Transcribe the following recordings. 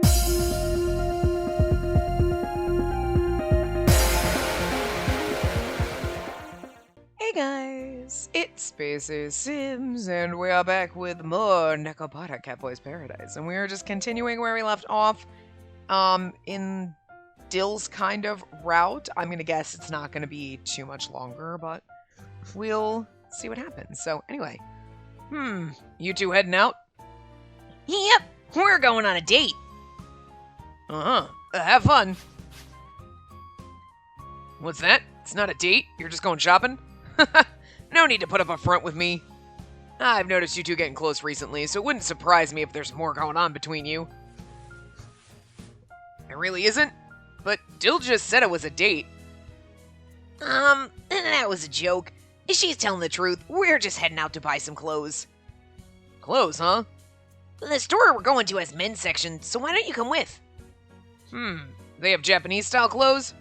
Hey guys, it's Spacey Sims, and we are back with more Nekopara Catboys Paradise, and we are just continuing where we left off, in Dill's kind of route. I'm gonna guess it's not gonna be too much longer, but we'll see what happens. So, anyway. You two heading out? Yep, we're going on a date. Have fun. What's that? It's not a date? You're just going shopping? No need to put up a front with me. I've noticed you two getting close recently, so it wouldn't surprise me if there's more going on between you. It really isn't? But Dill just said it was a date. That was a joke. She's telling the truth. We're just heading out to buy some clothes. Clothes, huh? The store we're going to has men's section, so why don't you come with? They have Japanese-style clothes?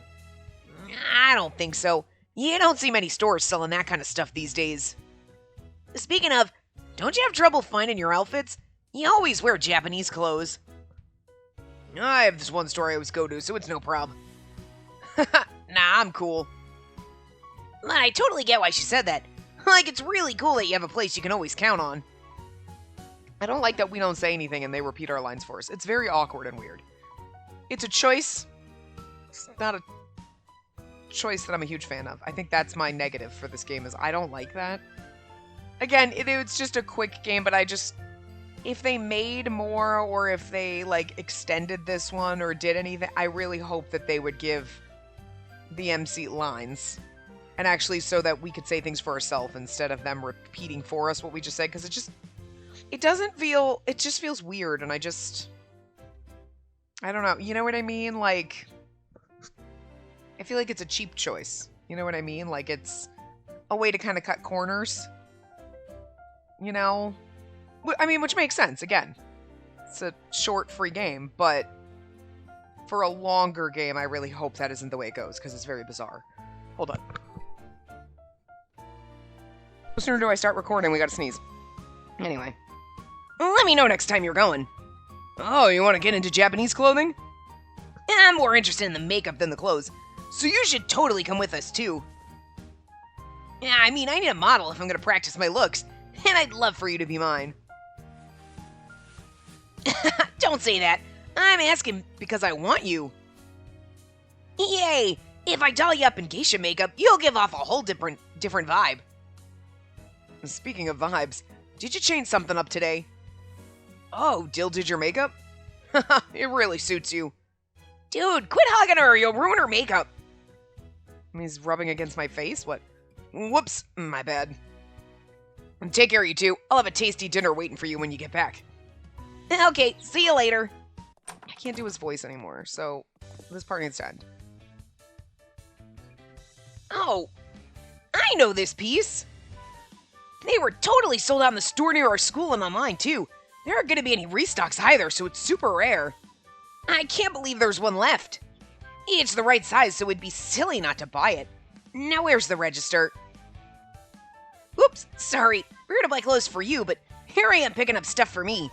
I don't think so. You don't see many stores selling that kind of stuff these days. Speaking of, don't you have trouble finding your outfits? You always wear Japanese clothes. I have this one store I always go to, so it's no problem. Nah, I'm cool. But I totally get why she said that. Like, it's really cool that you have a place you can always count on. I don't like that we don't say anything and they repeat our lines for us. It's very awkward and weird. It's a choice. It's not a choice that I'm a huge fan of. I think that's my negative for this game, is I don't like that. Again, it's just a quick game, but if they made more, or if they, like, extended this one, or did anything, I really hope that they would give the MC lines. And actually, so that we could say things for ourselves instead of them repeating for us what we just said, because it just feels weird, and I don't know, you know what I mean? Like, I feel like it's a cheap choice. You know what I mean? Like, it's a way to kind of cut corners. You know? I mean, which makes sense, again. It's a short, free game, but for a longer game, I really hope that isn't the way it goes, because it's very bizarre. Hold on. No sooner do I start recording, we gotta sneeze. Anyway. Let me know next time you're going. Oh, you want to get into Japanese clothing? I'm more interested in the makeup than the clothes, so you should totally come with us, too. Yeah, I mean, I need a model if I'm gonna practice my looks, and I'd love for you to be mine. Don't say that. I'm asking because I want you. Yay! If I doll you up in geisha makeup, you'll give off a whole different vibe. Speaking of vibes, did you change something up today? Oh, Dill did your makeup? It really suits you. Dude, quit hugging her, you'll ruin her makeup. He's rubbing against my face? What? Whoops, my bad. Take care, you two. I'll have a tasty dinner waiting for you when you get back. Okay, see you later. I can't do his voice anymore, so this part needs to end. Oh, I know this piece. They were totally sold out in the store near our school and online, too. There aren't going to be any restocks either, so it's super rare. I can't believe there's one left. It's the right size, so it'd be silly not to buy it. Now where's the register? Oops, sorry. We're gonna buy clothes for you, but here I am picking up stuff for me.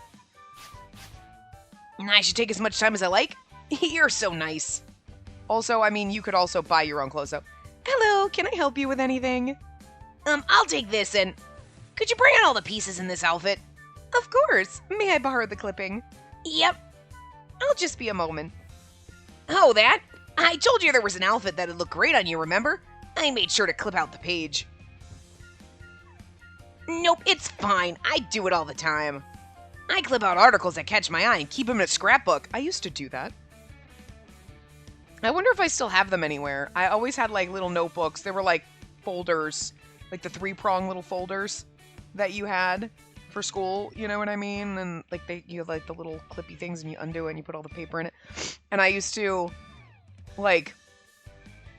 I should take as much time as I like? You're so nice. Also, I mean, you could also buy your own clothes, though. Hello, can I help you with anything? I'll take this, and could you bring out all the pieces in this outfit? Of course. May I borrow the clipping? Yep. I'll just be a moment. Oh, that? I told you there was an outfit that'd look great on you, remember? I made sure to clip out the page. Nope, it's fine. I do it all the time. I clip out articles that catch my eye and keep them in a scrapbook. I used to do that. I wonder if I still have them anywhere. I always had, like, little notebooks. They were, like, folders. Like, the three-prong little folders that you had for school, you know what I mean? And, like, you have, like, the little clippy things, and you undo it, and you put all the paper in it. And I used to, like,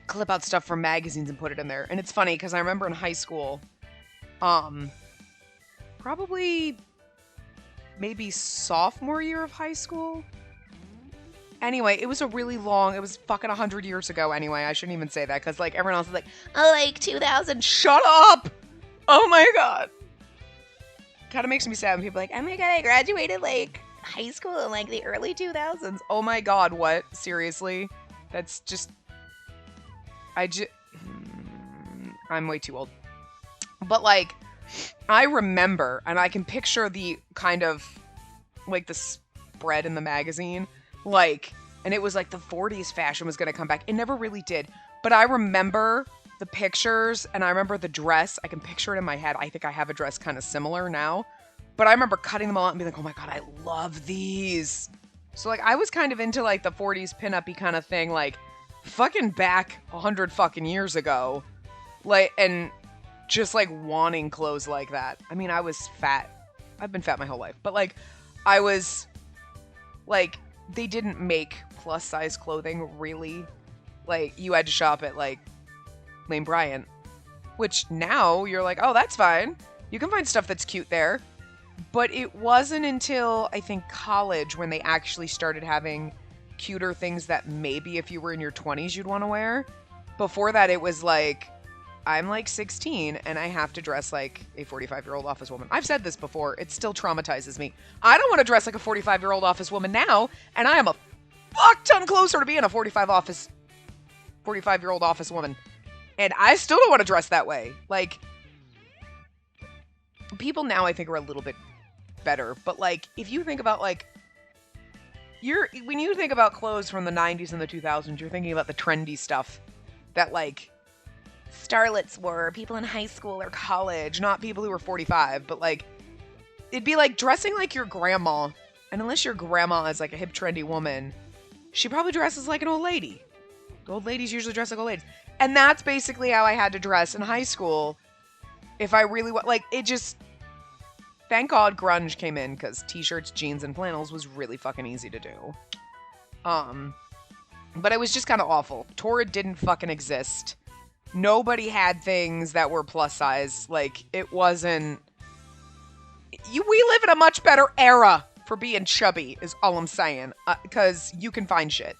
clip out stuff from magazines and put it in there. And it's funny, because I remember in high school, probably maybe sophomore year of high school. Anyway, it was a really long, it was fucking 100 years ago anyway. I shouldn't even say that, because, like, everyone else is like, oh, like 2000. Shut up! Oh my god. Kind of makes me sad when people are like, oh my god, I graduated, like, high school in like the early 2000s. Oh my god, what? Seriously? That's just... I'm way too old. But like, I remember, and I can picture the kind of, like, the spread in the magazine, like, and it was like the 40s fashion was gonna come back. It never really did. But I remember the pictures, and I remember the dress. I can picture it in my head. I think I have a dress kind of similar now. But I remember cutting them all out and being like, oh my god, I love these. So, like, I was kind of into, like, the 40s pinup-y kind of thing, like, fucking back 100 fucking years ago. Like, and just, like, wanting clothes like that. I mean, I was fat. I've been fat my whole life. But, like, I was, like, they didn't make plus-size clothing, really. Like, you had to shop at, like, Lane Bryant. Which now, you're like, oh, that's fine. You can find stuff that's cute there. But it wasn't until, I think, college when they actually started having cuter things that maybe if you were in your 20s you'd want to wear. Before that, it was like, I'm like 16 and I have to dress like a 45-year-old office woman. I've said this before. It still traumatizes me. I don't want to dress like a 45-year-old office woman now, and I am a fuck ton closer to being a 45-year-old office woman. And I still don't want to dress that way. Like, people now I think are a little bit better, but like if you think about like when you think about clothes from the 90s and the 2000s, you're thinking about the trendy stuff that like starlets wore, people in high school or college, not people who were 45, but like it'd be like dressing like your grandma. And unless your grandma is like a hip trendy woman, she probably dresses like an old lady. Old ladies usually dress like old ladies. And that's basically how I had to dress in high school. If I really want, like, it just, thank God grunge came in, because t-shirts, jeans, and flannels was really fucking easy to do. But it was just kind of awful. Torrid didn't fucking exist. Nobody had things that were plus size. Like, it wasn't, we live in a much better era for being chubby, is all I'm saying, because you can find shit.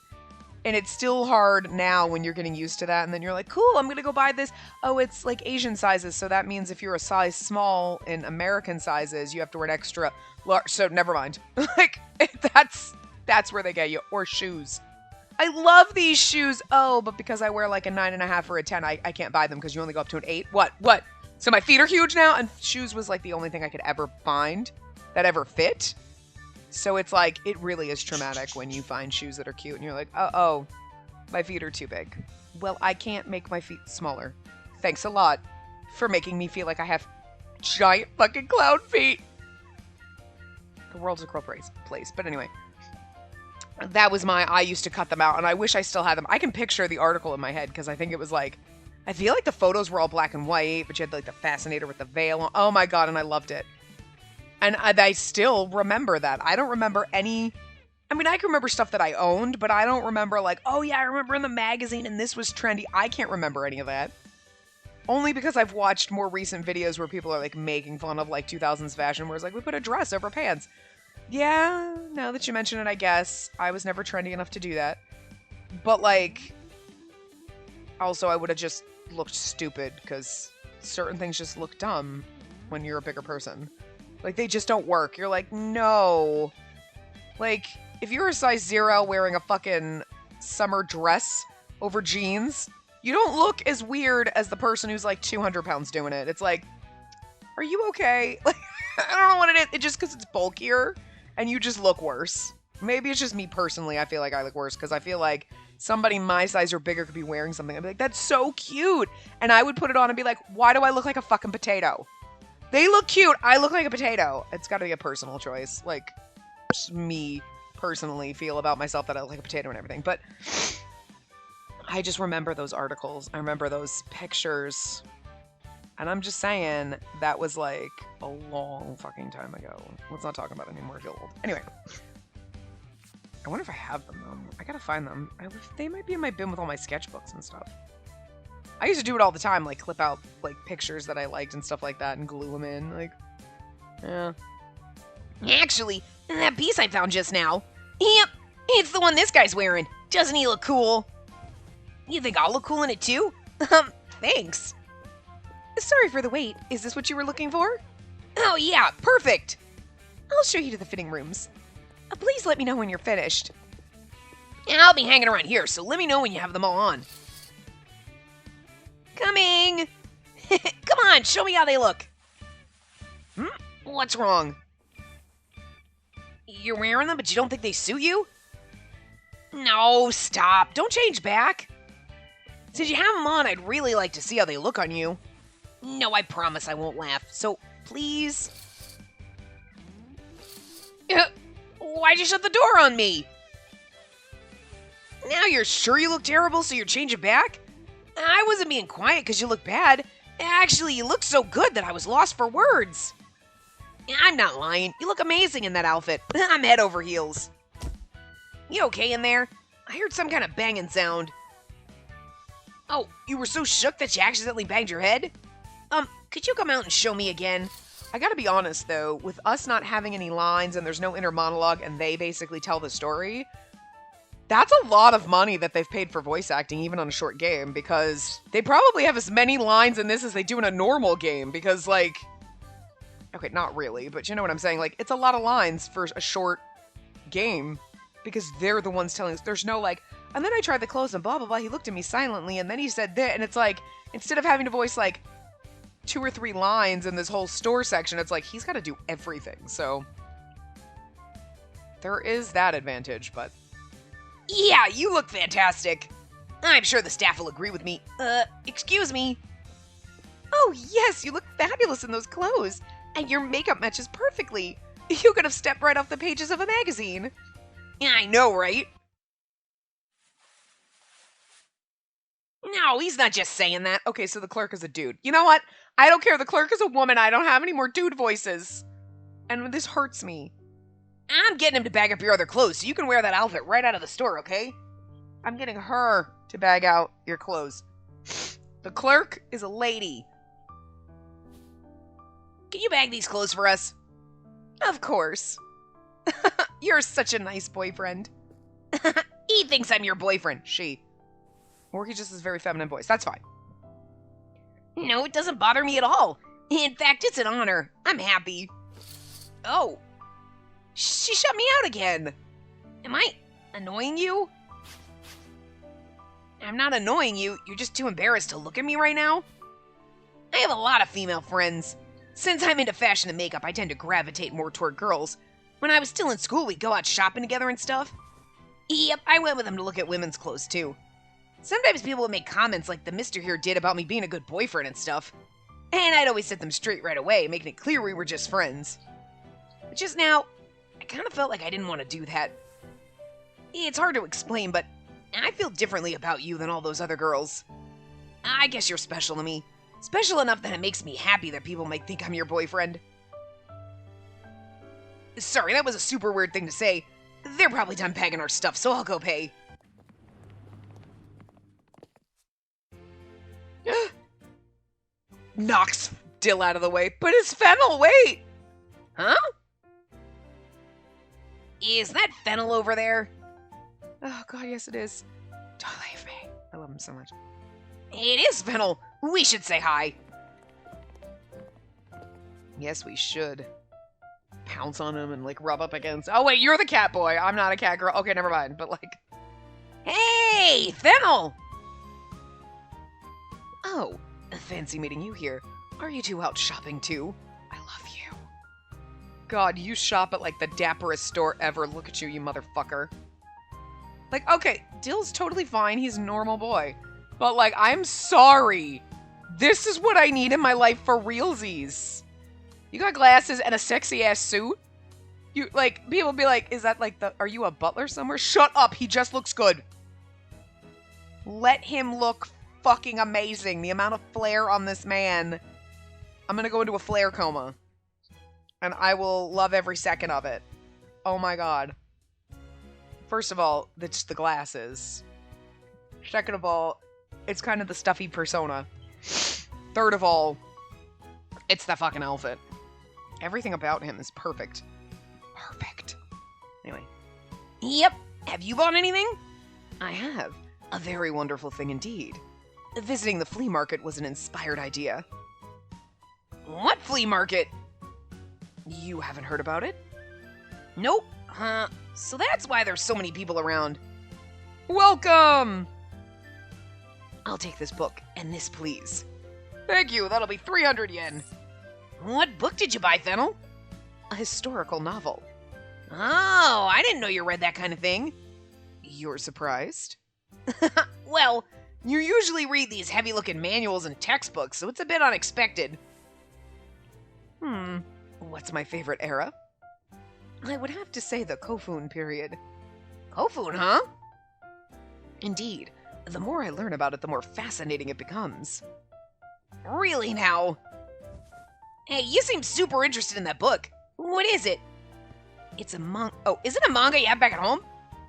And it's still hard now when you're getting used to that. And then you're like, cool, I'm going to go buy this. Oh, it's like Asian sizes. So that means if you're a size small in American sizes, you have to wear an extra large. So never mind. Like, that's where they get you. Or shoes. I love these shoes. Oh, but because I wear like a 9.5 or a 10, I can't buy them because you only go up to an 8. What? So my feet are huge now? And shoes was like the only thing I could ever find that ever fit. So it's like, it really is traumatic when you find shoes that are cute and you're like, oh, my feet are too big. Well, I can't make my feet smaller. Thanks a lot for making me feel like I have giant fucking clown feet. The world's a cruel place. But anyway, that was I used to cut them out and I wish I still had them. I can picture the article in my head because I think it was like, I feel like the photos were all black and white, but you had like the fascinator with the veil on. Oh my God, and I loved it. And I still remember that. I don't remember any... I mean, I can remember stuff that I owned, but I don't remember like, oh yeah, I remember in the magazine and this was trendy. I can't remember any of that. Only because I've watched more recent videos where people are like making fun of like 2000s fashion where it's like, we put a dress over pants. Yeah, now that you mention it, I guess. I was never trendy enough to do that. But like, also I would have just looked stupid because certain things just look dumb when you're a bigger person. Like, they just don't work. You're like, no. Like, if you're a size 0 wearing a fucking summer dress over jeans, you don't look as weird as the person who's like 200 pounds doing it. It's like, are you okay? Like, I don't know what it is. It's just because it's bulkier and you just look worse. Maybe it's just me personally. I feel like I look worse because I feel like somebody my size or bigger could be wearing something. I'd be like, that's so cute. And I would put it on and be like, why do I look like a fucking potato? They look cute. I look like a potato. It's got to be a personal choice. Like, just me personally feel about myself that I look like a potato and everything. But I just remember those articles. I remember those pictures. And I'm just saying, that was like a long fucking time ago. Let's not talk about it anymore. I feel old. Anyway. I wonder if I have them, though. I gotta find them. They might be in my bin with all my sketchbooks and stuff. I used to do it all the time, like clip out like pictures that I liked and stuff like that and glue them in, like, yeah. Actually, that piece I found just now, yep, it's the one this guy's wearing. Doesn't he look cool? You think I'll look cool in it too? Thanks. Sorry for the wait. Is this what you were looking for? Oh yeah, perfect. I'll show you to the fitting rooms. Please let me know when you're finished. I'll be hanging around here, so let me know when you have them all on. Coming! Come on, show me how they look. What's wrong? You're wearing them, but you don't think they suit you? No, stop. Don't change back. Since you have them on, I'd really like to see how they look on you. No, I promise I won't laugh. So, please. Why'd you shut the door on me? Now you're sure you look terrible, so you're changing back? I wasn't being quiet because you look bad. Actually, you look so good that I was lost for words. I'm not lying. You look amazing in that outfit. I'm head over heels. You okay in there? I heard some kind of banging sound. Oh, you were so shook that you accidentally banged your head? Could you come out and show me again? I gotta be honest, though, with us not having any lines and there's no inner monologue and they basically tell the story, that's a lot of money that they've paid for voice acting, even on a short game, because they probably have as many lines in this as they do in a normal game, because, like... Okay, not really, but you know what I'm saying? Like, it's a lot of lines for a short game, because they're the ones telling us. There's no, like, and then I tried the clothes and blah, blah, blah, he looked at me silently, and then he said that, and it's like, instead of having to voice, like, 2 or 3 lines in this whole store section, it's like, he's gotta do everything, so... There is that advantage, but... Yeah, you look fantastic. I'm sure the staff will agree with me. Excuse me. Oh, yes, you look fabulous in those clothes. And your makeup matches perfectly. You could have stepped right off the pages of a magazine. I know, right? No, he's not just saying that. Okay, so the clerk is a dude. You know what? I don't care. The clerk is a woman. I don't have any more dude voices. And this hurts me. I'm getting him to bag up your other clothes so you can wear that outfit right out of the store, okay? I'm getting her to bag out your clothes. The clerk is a lady. Can you bag these clothes for us? Of course. You're such a nice boyfriend. He thinks I'm your boyfriend. She. Or he just has a very feminine voice. That's fine. No, it doesn't bother me at all. In fact, it's an honor. I'm happy. Oh. She shut me out again. Am I annoying you? I'm not annoying you. You're just too embarrassed to look at me right now. I have a lot of female friends. Since I'm into fashion and makeup, I tend to gravitate more toward girls. When I was still in school, we'd go out shopping together and stuff. Yep, I went with them to look at women's clothes too. Sometimes people would make comments like the mister here did about me being a good boyfriend and stuff. And I'd always set them straight right away, making it clear we were just friends. But just now, I kind of felt like I didn't want to do that. It's hard to explain, but I feel differently about you than all those other girls. I guess you're special to me. Special enough that it makes me happy that people might think I'm your boyfriend. Sorry, that was a super weird thing to say. They're probably done packing our stuff, so I'll go pay. Knocks Dill out of the way. But it's Fennel, wait! Huh? Is that Fennel over there? Oh god, yes it is. Don't leave me. I love him so much. It is Fennel. We should say hi. Yes, we should. Pounce on him and, like, rub up against... Oh, wait, you're the cat boy. I'm not a cat girl. Okay, never mind. But, like... Hey, Fennel! Oh, fancy meeting you here. Are you two out shopping, too? I love you. God, you shop at, like, the dapperest store ever. Look at you, you motherfucker. Like, okay, Dill's totally fine. He's a normal boy. But, like, I'm sorry. This is what I need in my life for realsies. You got glasses and a sexy-ass suit? You, like, people be like, is that, like, are you a butler somewhere? Shut up, he just looks good. Let him look fucking amazing. The amount of flair on this man. I'm gonna go into a flair coma. And I will love every second of it. Oh my god. First of all, it's the glasses. Second of all, it's kind of the stuffy persona. Third of all, it's the fucking outfit. Everything about him is perfect. Perfect. Anyway. Yep. Have you bought anything? I have. A very wonderful thing indeed. Visiting the flea market was an inspired idea. What flea market? You haven't heard about it? Nope. So that's why there's so many people around. Welcome! I'll take this book, and this please. Thank you, that'll be 300 yen. What book did you buy, Fennel? A historical novel. Oh, I didn't know you read that kind of thing. You're surprised? Well, you usually read these heavy-looking manuals and textbooks, so it's a bit unexpected. What's my favorite era? I would have to say the Kofun period. Kofun, huh? Indeed. The more I learn about it, the more fascinating it becomes. Really now? Hey, you seem super interested in that book. What is it? It's a manga. Oh, is it a manga you have back at home?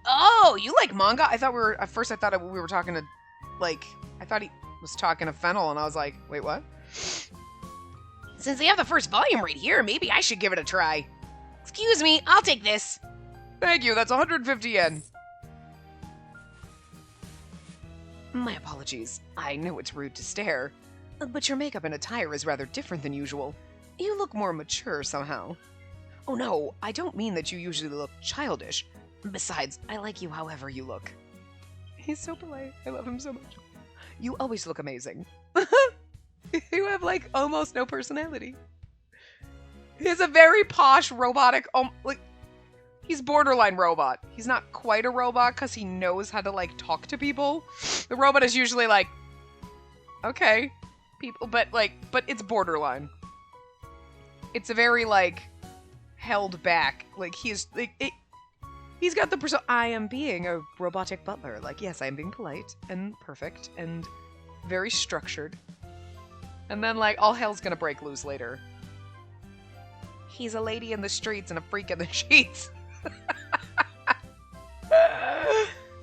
Oh, you like manga? I thought we were, at first I thought we were talking to, like, I thought he was talking to Fennel, and I was like, wait, what? Since they have the first volume right here, maybe I should give it a try. Excuse me, I'll take this. Thank you, that's 150 yen. My apologies. I know it's rude to stare, but your makeup and attire is rather different than usual. You look more mature somehow. Oh no, I don't mean that you usually look childish. Besides, I like you however you look. He's so polite. I love him so much. You always look amazing. You have, like, almost no personality. He's a very posh, robotic, like, he's borderline robot. He's not quite a robot because he knows how to, like, talk to people. The robot is usually like, okay, people, but it's borderline. It's a very, like, held back. Like, he's, like, he's got the persona. I am being a robotic butler. Like, yes, I am being polite and perfect and very structured. And then, like, all hell's gonna break loose later. He's a lady in the streets and a freak in the sheets.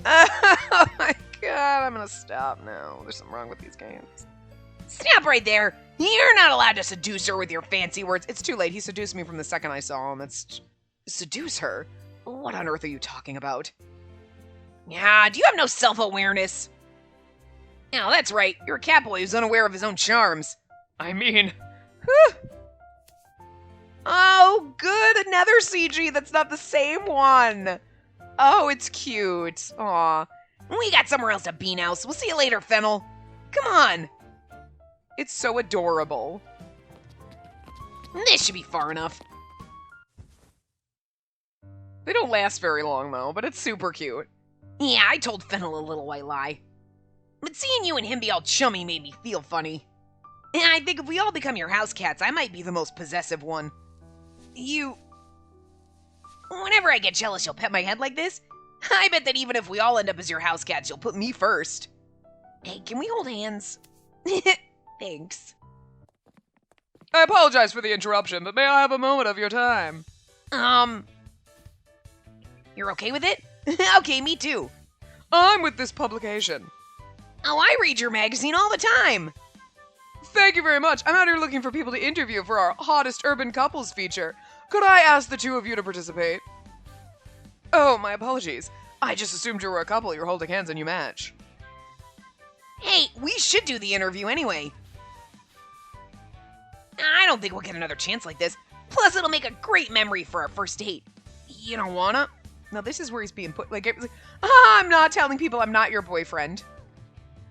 Oh my god, I'm gonna stop now. There's something wrong with these games. Stop right there. You're not allowed to seduce her with your fancy words. It's too late. He seduced me from the second I saw him. It's... Seduce her? What on earth are you talking about? Yeah, do you have no self-awareness? Oh, that's right. You're a catboy who's unaware of his own charms. I mean... Whew. Oh, good! Another CG that's not the same one! Oh, it's cute. Aw. We got somewhere else to be now, so we'll see you later, Fennel. Come on! It's so adorable. This should be far enough. They don't last very long, though, but it's super cute. Yeah, I told Fennel a little white lie. But seeing you and him be all chummy made me feel funny. And I think if we all become your house cats, I might be the most possessive one. Whenever I get jealous, you'll pet my head like this. I bet that even if we all end up as your house cats, you'll put me first. Hey, can we hold hands? Thanks. I apologize for the interruption, but may I have a moment of your time? You're okay with it? Okay, me too. I'm with this publication. Oh, I read your magazine all the time. Thank you very much. I'm out here looking for people to interview for our hottest urban couples feature. Could I ask the two of you to participate? Oh, my apologies. I just assumed you were a couple. You're holding hands and you match. Hey, we should do the interview anyway. I don't think we'll get another chance like this. Plus, it'll make a great memory for our first date. You don't wanna? Now, this is where he's being put, like, it was like, I'm not telling people I'm not your boyfriend.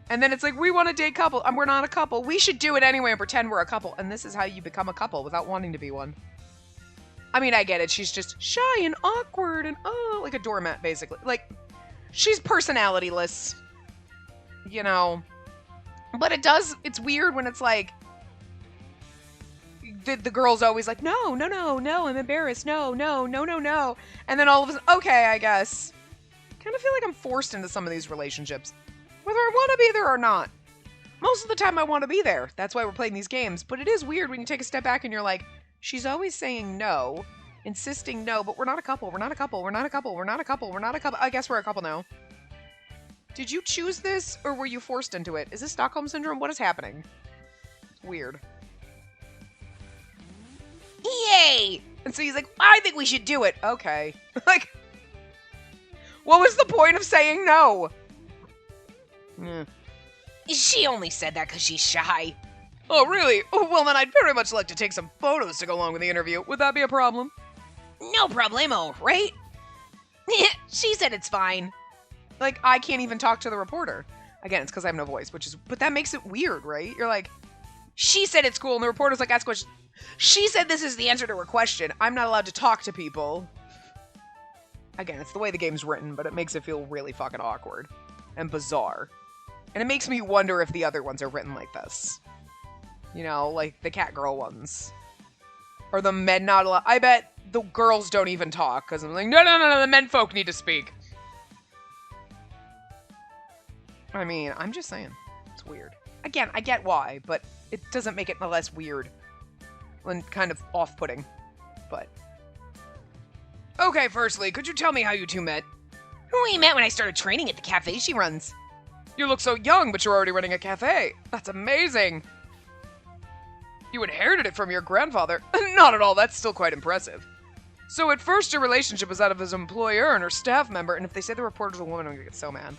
And then it's like, we want to date couple. We're not a couple. We should do it anyway and pretend we're a couple. And this is how you become a couple without wanting to be one. I mean, I get it. She's just shy and awkward and, oh, like a doormat, basically. Like, she's personality-less. You know. But it's weird when it's like, the girl's always like, no, I'm embarrassed. No. And then all of a sudden, okay, I guess. Kind of feel like I'm forced into some of these relationships. Whether I want to be there or not. Most of the time I want to be there. That's why we're playing these games. But it is weird when you take a step back and you're like, she's always saying no, insisting no, but we're not a couple, we're not a couple, we're not a couple, we're not a couple, we're not a couple. I guess we're a couple now. Did you choose this, or were you forced into it? Is this Stockholm Syndrome? What is happening? It's weird. Yay! And so he's like, I think we should do it. Okay. Like, what was the point of saying no? She only said that because she's shy. Oh, really? Oh, well, then I'd very much like to take some photos to go along with the interview. Would that be a problem? No problemo, right? She said it's fine. Like, I can't even talk to the reporter. Again, it's because I have no voice, but that makes it weird, right? You're like, she said it's cool, and the reporter's like, ask questions. She said this is the answer to her question. I'm not allowed to talk to people. Again, it's the way the game's written, but it makes it feel really fucking awkward and bizarre. And it makes me wonder if the other ones are written like this. You know, like the cat girl ones. Or the men not allowed. I bet the girls don't even talk, because I'm like, no, the men folk need to speak. I mean, I'm just saying. It's weird. Again, I get why, but it doesn't make it less weird. And kind of off-putting. But. Okay, firstly, could you tell me how you two met? We met when I started training at the cafe she runs. You look so young, but you're already running a cafe. That's amazing. You inherited it from your grandfather. Not at all, that's still quite impressive. So at first your relationship was that of his employer and her staff member, and if they say the reporter's a woman, I'm gonna get so mad.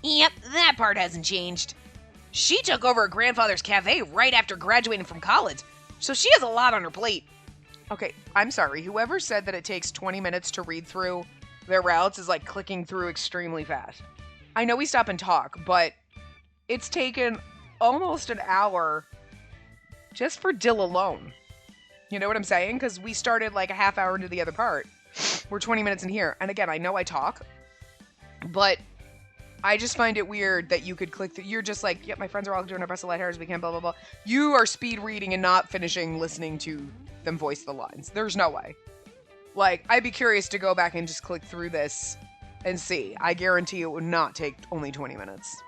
Yep, that part hasn't changed. She took over her grandfather's cafe right after graduating from college, so she has a lot on her plate. Okay, I'm sorry. Whoever said that it takes 20 minutes to read through their routes is like clicking through extremely fast. I know we stop and talk, but it's taken almost an hour just for Dill alone. You know what I'm saying? Because we started like a half hour into the other part. We're 20 minutes in here. And again, I know I talk, but I just find it weird that you could click through. You're just like, yep, my friends are all doing our best to light hairs. We can blah, blah, blah. You are speed reading and not finishing listening to them voice the lines. There's no way. Like, I'd be curious to go back and just click through this and see. I guarantee it would not take only 20 minutes.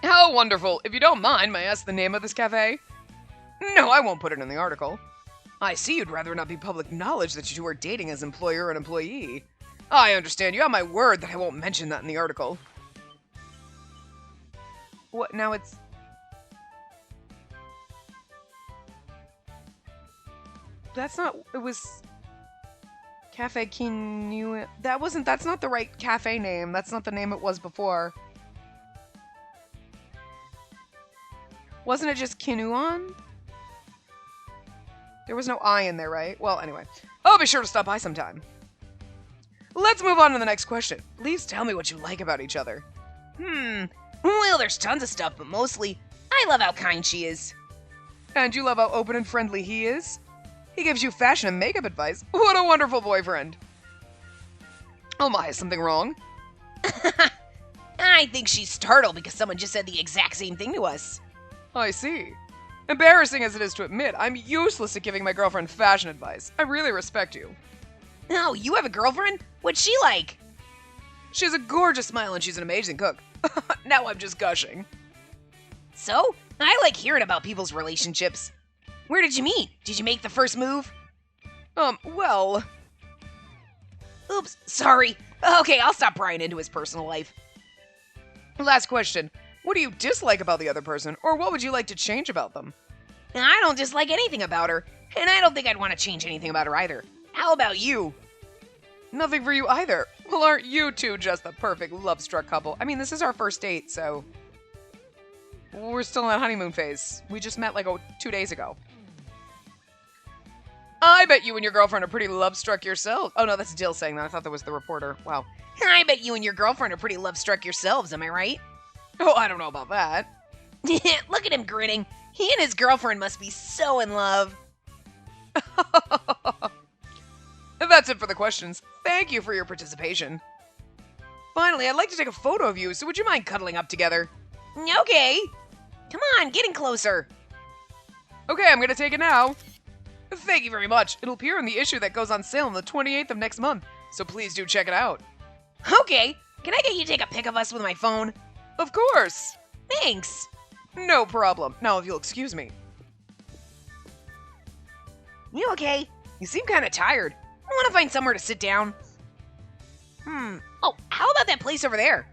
How wonderful. If you don't mind, may I ask the name of this cafe? No, I won't put it in the article. I see you'd rather not be public knowledge that you two are dating as employer and employee. I understand. You have my word that I won't mention that in the article. What? Now it's... That's not... It was... Cafe Kinu... That's not the right cafe name. That's not the name it was before. Wasn't it just Kinuan? There was no I in there, right? Well, anyway. I'll be sure to stop by sometime. Let's move on to the next question. Please tell me what you like about each other. Well, there's tons of stuff, but mostly, I love how kind she is. And you love how open and friendly he is? He gives you fashion and makeup advice. What a wonderful boyfriend. Oh my, is something wrong? I think she's startled because someone just said the exact same thing to us. I see. Embarrassing as it is to admit, I'm useless at giving my girlfriend fashion advice. I really respect you. Oh, you have a girlfriend? What's she like? She has a gorgeous smile and she's an amazing cook. Now I'm just gushing. So? I like hearing about people's relationships. Where did you meet? Did you make the first move? Well... Oops, sorry. Okay, I'll stop prying into his personal life. Last question. What do you dislike about the other person, or what would you like to change about them? I don't dislike anything about her, and I don't think I'd want to change anything about her either. How about you? Nothing for you either. Well, aren't you two just the perfect love-struck couple? I mean, this is our first date, so... We're still in that honeymoon phase. We just met, like, 2 days ago. I bet you and your girlfriend are pretty love-struck yourselves. Oh, no, that's Dill saying that. I thought that was the reporter. Wow. I bet you and your girlfriend are pretty love-struck yourselves, am I right? Oh, I don't know about that. Look at him grinning. He and his girlfriend must be so in love. That's it for the questions. Thank you for your participation. Finally, I'd like to take a photo of you, so would you mind cuddling up together? Okay. Come on, getting closer. Okay, I'm gonna take it now. Thank you very much. It'll appear in the issue that goes on sale on the 28th of next month, so please do check it out. Okay, can I get you to take a pic of us with my phone? Of course. Thanks. No problem. Now, if you'll excuse me. You okay? You seem kind of tired. I want to find somewhere to sit down. Oh, how about that place over there?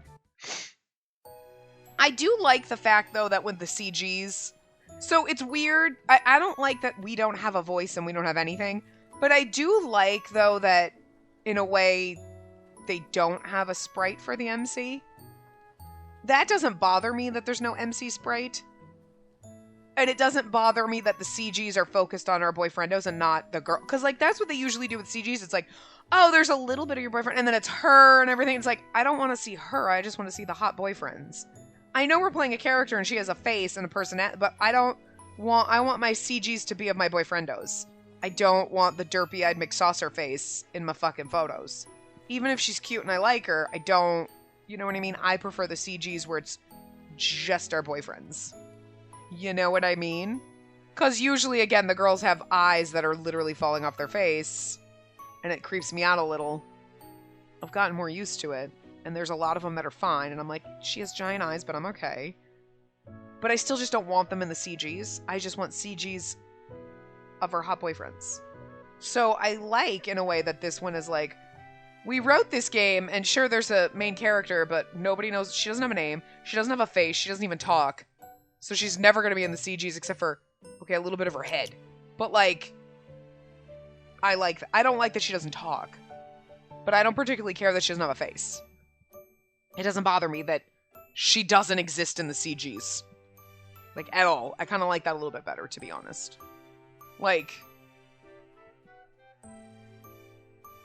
I do like the fact, though, that with the CGs... So, it's weird. I don't like that we don't have a voice and we don't have anything. But I do like, though, that, in a way, they don't have a sprite for the MC. That doesn't bother me that there's no MC sprite. And it doesn't bother me that the CGs are focused on our boyfriendos and not the girl. Because, like, that's what they usually do with CGs. It's like, oh, there's a little bit of your boyfriend, and then it's her and everything. It's like, I don't want to see her. I just want to see the hot boyfriends. I know we're playing a character and she has a face and a personality, but I want my CGs to be of my boyfriendos. I don't want the derpy-eyed McSaucer face in my fucking photos. Even if she's cute and I like her, I don't, you know what I mean? I prefer the CGs where it's just our boyfriends. You know what I mean? Because usually, again, the girls have eyes that are literally falling off their face, and it creeps me out a little. I've gotten more used to it, and there's a lot of them that are fine, and I'm like, she has giant eyes, but I'm okay. But I still just don't want them in the CGs. I just want CGs of our hot boyfriends. So I like, in a way, that this one is like, we wrote this game, and sure, there's a main character, but nobody knows, she doesn't have a name, she doesn't have a face, she doesn't even talk. So she's never going to be in the CGs except for, okay, a little bit of her head. But, like, I don't like that she doesn't talk. But I don't particularly care that she doesn't have a face. It doesn't bother me that she doesn't exist in the CGs. Like, at all. I kind of like that a little bit better, to be honest. Like,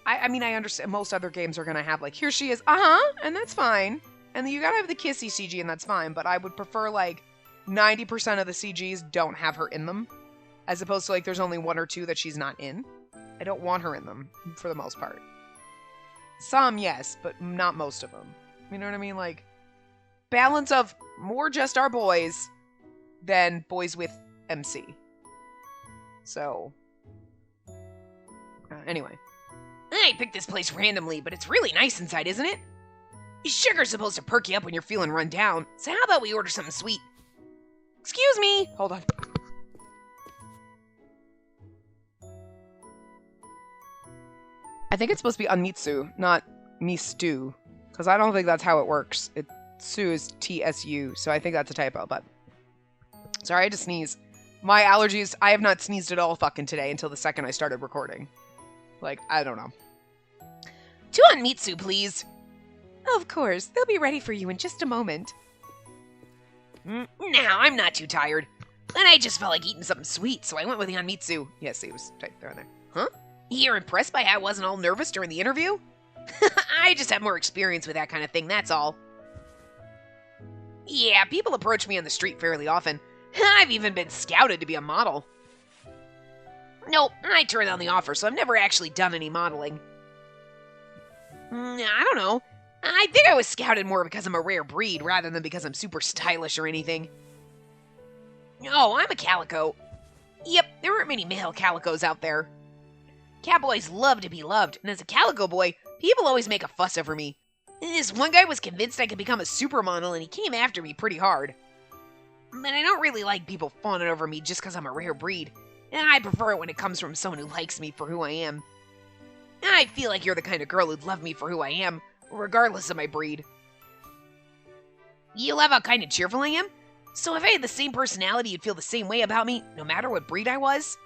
I mean, I understand most other games are going to have, like, here she is, and that's fine. And then you gotta have the kissy CG, and that's fine. But I would prefer, like, 90% of the CGs don't have her in them, as opposed to, like, there's only one or two that she's not in. I don't want her in them, for the most part. Some, yes, but not most of them. You know what I mean? Like, balance of more just our boys than boys with MC. So, anyway. I picked this place randomly, but it's really nice inside, isn't it? Sugar's supposed to perk you up when you're feeling run down, so how about we order something sweet? Excuse me! Hold on. I think it's supposed to be Anmitsu, not Mistu, because I don't think that's how it works. Su is TSU, so I think that's a typo, but... Sorry, I had to sneeze. My allergies, I have not sneezed at all fucking today until the second I started recording. Like, I don't know. 2 Anmitsu, please. Of course, they'll be ready for you in just a moment. Now, I'm not too tired. And I just felt like eating something sweet, so I went with the Anmitsu. Yes, he was right there on there. Huh? You're impressed by how I wasn't all nervous during the interview? I just have more experience with that kind of thing, that's all. Yeah, people approach me on the street fairly often. I've even been scouted to be a model. Nope, I turned down the offer, so I've never actually done any modeling. I don't know. I think I was scouted more because I'm a rare breed rather than because I'm super stylish or anything. Oh, I'm a calico. Yep, there aren't many male calicos out there. Catboys love to be loved, and as a calico boy, people always make a fuss over me. This one guy was convinced I could become a supermodel, and he came after me pretty hard. But I don't really like people fawning over me just because I'm a rare breed, and I prefer it when it comes from someone who likes me for who I am. I feel like you're the kind of girl who'd love me for who I am, regardless of my breed. You love how kind of cheerful I am? So if I had the same personality, you'd feel the same way about me, no matter what breed I was?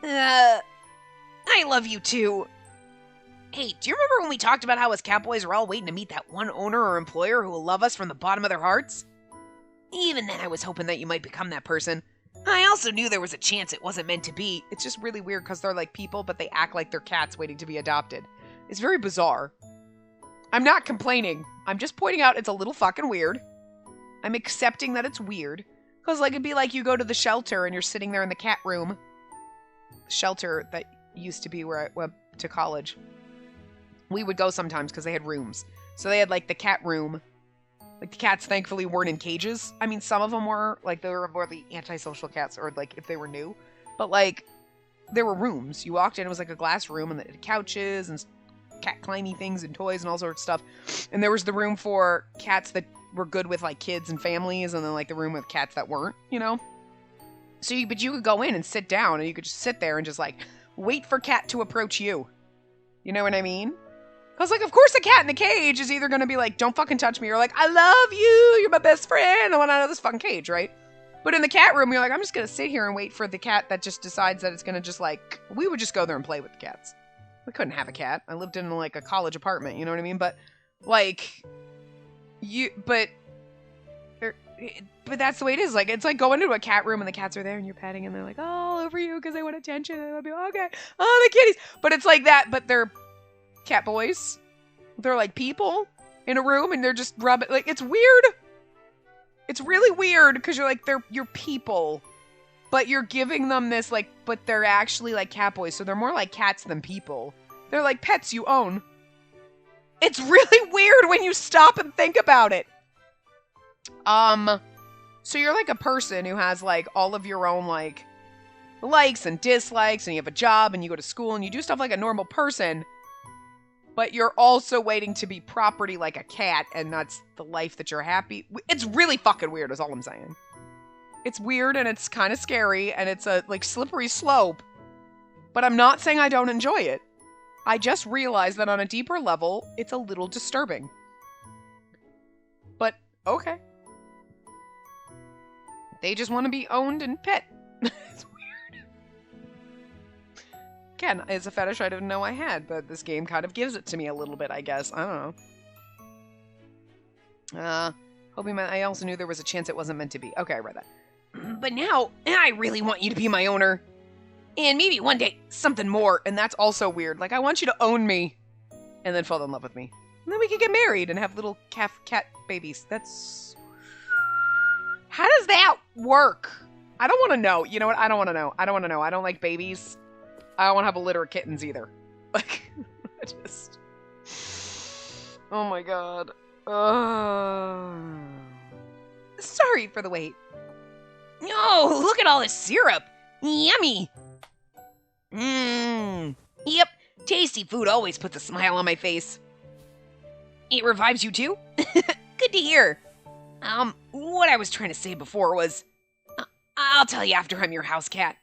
I love you too. Hey, do you remember when we talked about how us Catboys are all waiting to meet that one owner or employer who will love us from the bottom of their hearts? Even then, I was hoping that you might become that person. I also knew there was a chance it wasn't meant to be. It's just really weird because they're like people, but they act like they're cats waiting to be adopted. It's very bizarre. I'm not complaining. I'm just pointing out it's a little fucking weird. I'm accepting that it's weird. Because, like, it'd be like you go to the shelter and you're sitting there in the cat room. The shelter that used to be where I went to college. We would go sometimes because they had rooms. So they had, like, the cat room. Like, the cats, thankfully, weren't in cages. I mean, some of them were. Like, they were more the antisocial cats, or, like, if they were new. But, like, there were rooms. You walked in, it was like a glass room, and they had couches and cat climby things and toys and all sorts of stuff. And there was the room for cats that were good with, like, kids and families, and then, like, the room with cats that weren't, you know? So, but you could go in and sit down, and you could just sit there and just, like, wait for cat to approach you. You know what I mean? Because, like, of course a cat in a cage is either going to be like, don't fucking touch me, or like, I love you, you're my best friend, I want out of this fucking cage, right? But in the cat room, you're like, I'm just going to sit here and wait for the cat that just decides that it's going to just, like, we would just go there and play with the cats. We couldn't have a cat. I lived in, like, a college apartment, you know what I mean? But, like, but But that's the way it is. Like, it's like going into a cat room and the cats are there and you're petting and they're like, oh, all over you because they want attention. And I'll be like, okay, oh, the kitties. But it's like that, but they're cat boys. They're like people in a room and they're just rubbing. Like, it's weird. It's really weird because you're like, you're people. But you're giving them this, like, but they're actually like cat boys. So they're more like cats than people. They're like pets you own. It's really weird when you stop and think about it. So you're like a person who has like all of your own like likes and dislikes and you have a job and you go to school and you do stuff like a normal person, but you're also waiting to be property like a cat and that's the life that you're happy. It's really fucking weird is all I'm saying. It's weird and it's kind of scary and it's a like slippery slope, but I'm not saying I don't enjoy it. I just realized that on a deeper level, it's a little disturbing. But okay. They just want to be owned and pet. It's weird. Again, it's a fetish I didn't know I had, but this game kind of gives it to me a little bit, I guess. I don't know. I also knew there was a chance it wasn't meant to be. Okay, I read that. But now, I really want you to be my owner. And maybe one day, something more. And that's also weird. Like, I want you to own me. And then fall in love with me. And then we can get married and have little cat babies. That's... How does that work? I don't want to know. You know what? I don't want to know. I don't want to know. I don't like babies. I don't want to have a litter of kittens either. Like, I just... Oh my god. Sorry for the wait. Oh, look at all this syrup. Yummy. Yep, tasty food always puts a smile on my face. It revives you too? Good to hear. What I was trying to say before was, I'll tell you after I'm your house cat.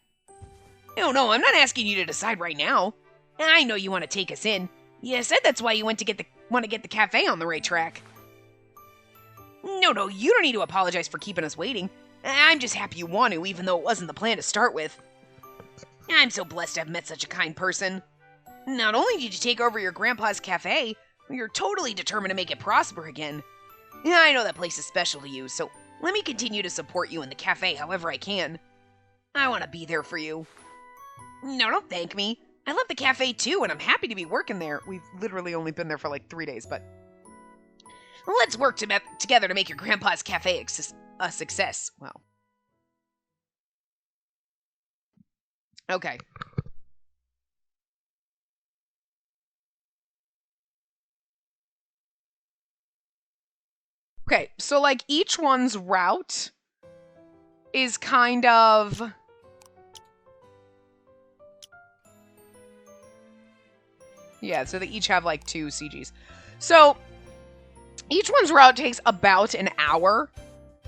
No, I'm not asking you to decide right now. I know you want to take us in. You said that's why you want to get the cafe on the right track. No, you don't need to apologize for keeping us waiting. I'm just happy you want to, even though it wasn't the plan to start with. I'm so blessed to have met such a kind person. Not only did you take over your grandpa's cafe, you're totally determined to make it prosper again. I know that place is special to you, so let me continue to support you in the cafe however I can. I want to be there for you. No, don't thank me. I love the cafe too, and I'm happy to be working there. We've literally only been there for like 3 days, but... Let's work together to make your grandpa's cafe a success. Well. Okay. Okay, so like each one's route is kind of... Yeah, so they each have like 2 CGs. So each one's route takes about an hour.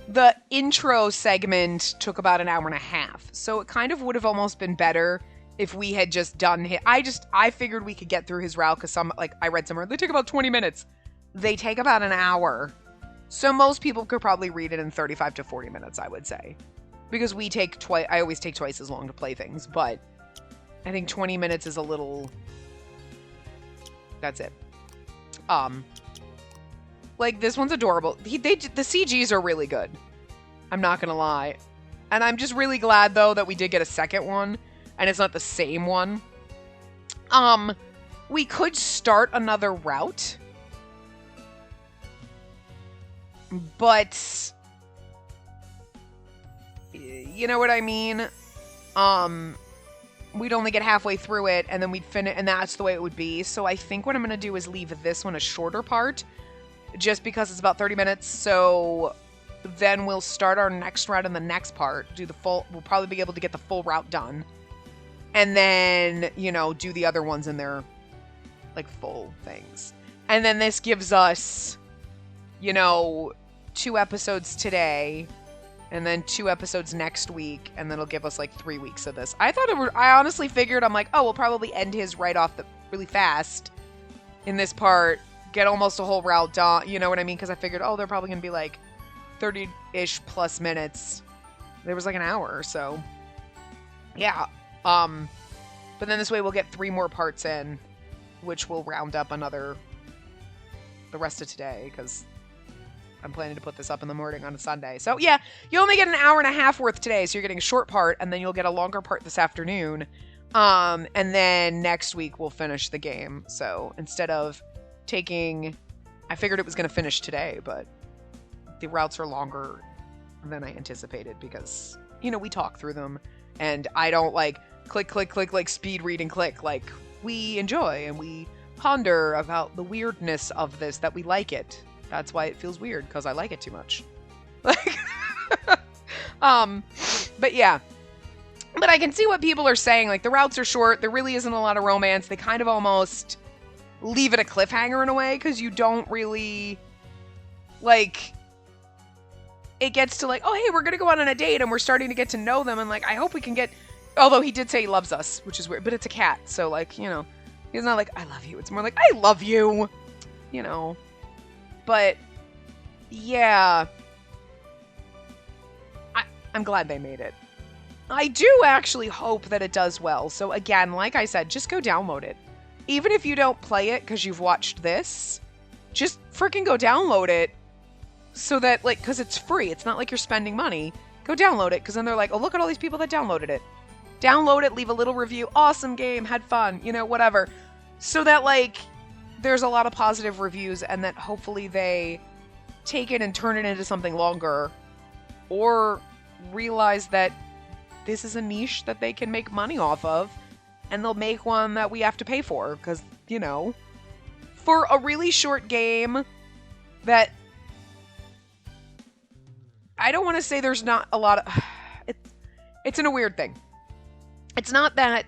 The intro segment took about an hour and a half. So it kind of would have almost been better if we had just done it. I figured we could get through his route because I read somewhere, they take about 20 minutes. They take about an hour. So most people could probably read it in 35 to 40 minutes, I would say. Because I always take twice as long to play things, but I think 20 minutes is a little... That's it. Like, this one's adorable. The CGs are really good. I'm not gonna lie. And I'm just really glad, though, that we did get a second one, and it's not the same one. We could start another route. But... You know what I mean? We'd only get halfway through it, and then we'd finish, and that's the way it would be. So I think what I'm gonna do is leave this one a shorter part, just because it's about 30 minutes, so then we'll start our next route in the next part, we'll probably be able to get the full route done, and then, you know, do the other ones in their, like, full things. And then this gives us, you know, 2 episodes today, and then 2 episodes next week, and then it'll give us, like, 3 weeks of this. I honestly figured, I'm like, oh, we'll probably end his right off really fast in this part, get almost a whole route done, you know what I mean? Because I figured, oh, they're probably going to be, like, 30-ish plus minutes. There was, like, an hour or so. Yeah. But then this way we'll get 3 more parts in, which will round up the rest of today, because I'm planning to put this up in the morning on a Sunday. So yeah, you only get an hour and a half worth today, so you're getting a short part, and then you'll get a longer part this afternoon. And then next week we'll finish the game. So instead of taking, I figured it was going to finish today, but the routes are longer than I anticipated because, you know, we talk through them, and I don't like click, like speed read and click. Like, we enjoy and we ponder about the weirdness of this, that we like it. That's why it feels weird, because I like it too much. Like, but yeah. But I can see what people are saying. Like, the routes are short. There really isn't a lot of romance. They kind of almost leave it a cliffhanger in a way, because you don't really, like, it gets to like, oh, hey, we're going to go out on a date, and we're starting to get to know them, and like, I hope we can get, although he did say he loves us, which is weird, but it's a cat, so like, you know, he's not like, I love you. It's more like, I love you, you know. But, yeah. I'm glad they made it. I do actually hope that it does well. So again, like I said, just go download it. Even if you don't play it because you've watched this, just freaking go download it. So that, like, because it's free. It's not like you're spending money. Go download it, because then they're like, oh, look at all these people that downloaded it. Download it, leave a little review. Awesome game, had fun, you know, whatever. So that, like, there's a lot of positive reviews, and that hopefully they take it and turn it into something longer, or realize that this is a niche that they can make money off of, and they'll make one that we have to pay for, because, you know, for a really short game that, I don't want to say there's not a lot of, it's in a weird thing. It's not that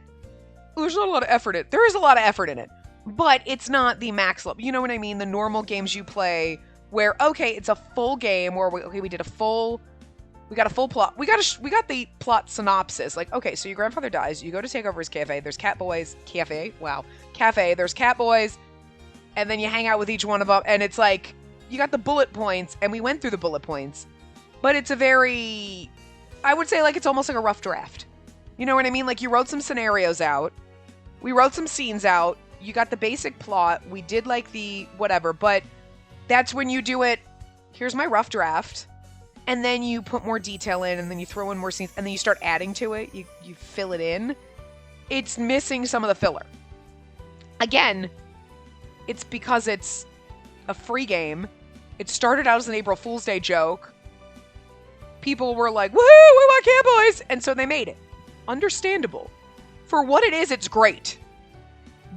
there's not a lot of effort in it. There is a lot of effort in it. But it's not the max level. You know what I mean? The normal games you play where, okay, it's a full game where, we got a full plot. We got the plot synopsis. Like, okay, so your grandfather dies. You go to take over his cafe. There's Catboys. Cafe. There's Catboys. And then you hang out with each one of them. And it's like, you got the bullet points. And we went through the bullet points. But it's a very, I would say, like, it's almost like a rough draft. You know what I mean? Like, you wrote some scenarios out. We wrote some scenes out. You got the basic plot. We did, like, the whatever. But that's when you do it, here's my rough draft. And then you put more detail in. And then you throw in more scenes. And then you start adding to it. You fill it in. It's missing some of the filler. Again, it's because it's a free game. It started out as an April Fool's Day joke. People were like, woohoo, we want Catboys! And so they made it. Understandable. For what it is, it's great.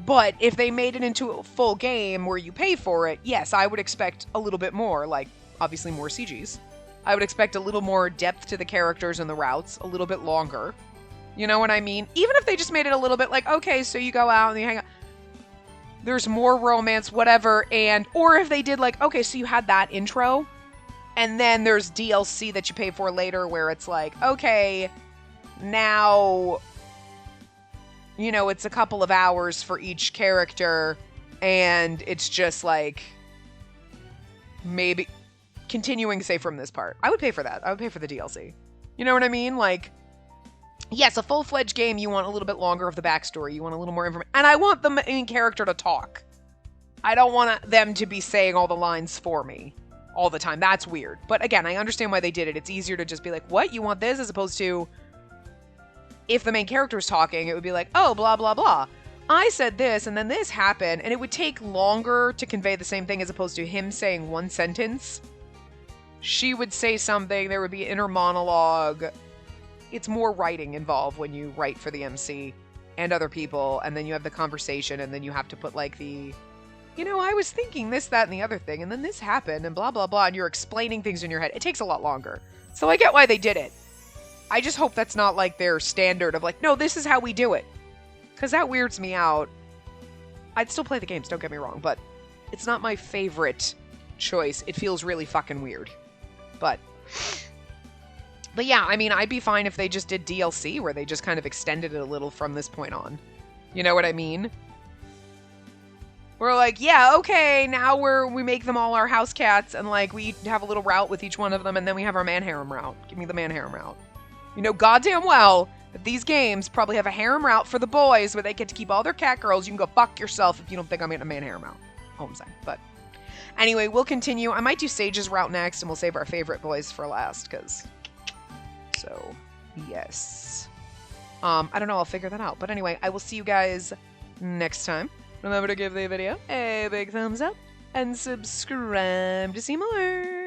But if they made it into a full game where you pay for it, yes, I would expect a little bit more. Like, obviously more CGs. I would expect a little more depth to the characters and the routes. A little bit longer. You know what I mean? Even if they just made it a little bit like, okay, so you go out and you hang out. There's more romance, whatever. Or if they did like, okay, so you had that intro. And then there's DLC that you pay for later where it's like, okay, now, you know, it's a couple of hours for each character, and it's just like, maybe, continuing, say, from this part. I would pay for that. I would pay for the DLC. You know what I mean? Like, yes, a full-fledged game, you want a little bit longer of the backstory. You want a little more information. And I want the main character to talk. I don't want them to be saying all the lines for me all the time. That's weird. But again, I understand why they did it. It's easier to just be like, what? You want this? As opposed to, if the main character is talking, it would be like, oh, blah, blah, blah. I said this, and then this happened, and it would take longer to convey the same thing as opposed to him saying one sentence. She would say something, there would be inner monologue. It's more writing involved when you write for the MC and other people, and then you have the conversation, and then you have to put like the, you know, I was thinking this, that, and the other thing, and then this happened, and blah, blah, blah, and you're explaining things in your head. It takes a lot longer. So I get why they did it. I just hope that's not like their standard of like, no, this is how we do it. Because that weirds me out. I'd still play the games, don't get me wrong, but it's not my favorite choice. It feels really fucking weird. But yeah, I mean, I'd be fine if they just did DLC where they just kind of extended it a little from this point on. You know what I mean? We're like, yeah, okay, now we make them all our house cats, and like we have a little route with each one of them, and then we have our man harem route. Give me the man harem route. You know goddamn well that these games probably have a harem route for the boys where they get to keep all their cat girls. You can go fuck yourself if you don't think I'm getting a man harem route. All I'm saying. But Anyway, we'll continue. I might do Sage's route next, and we'll save our favorite boys for last, because... So, yes. I don't know, I'll figure that out. But anyway, I will see you guys next time. Remember to give the video a big thumbs up, and subscribe to see more.